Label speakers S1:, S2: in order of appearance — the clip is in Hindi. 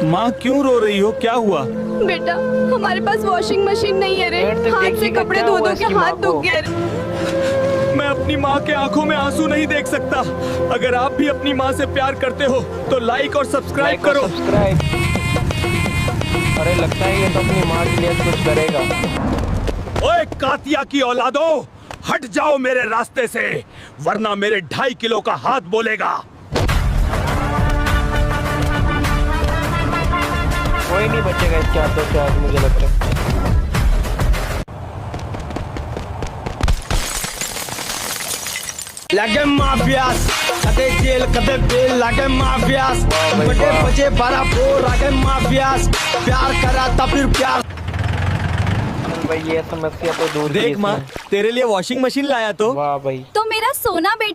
S1: माँ क्यों रो रही हो, क्या हुआ?
S2: बेटा हमारे पास वॉशिंग मशीन नहीं है रे, हाथ से कपड़े धो धो के हाथ दुख गए रे।
S1: मैं अपनी माँ के आंखों में आंसू नहीं देख सकता। अगर आप भी अपनी माँ से प्यार करते हो तो लाइक और सब्सक्राइब करो।
S3: अरे लगता है ये तो अपनी माँ के लिए कुछ करेगा।
S1: ओए कातिया की औलादो, हट जाओ मेरे रास्ते से, वरना मेरे 2.5 किलो का हाथ बोलेगा।
S3: कोई नहीं बचेगा इसके हाथों से आज, मुझे लगता है।
S4: लगे माफियास कदे जेल कदे बेल, लगे माफियास बड़े बजे 12 बोर, लगे माफियास प्यार करा था फिर प्यार।
S3: भाई ये समस्या तो दूर
S1: देख माँ, तेरे लिए वॉशिंग मशीन लाया तो।
S3: वाह भाई।
S2: तो मेरा सोना बेटा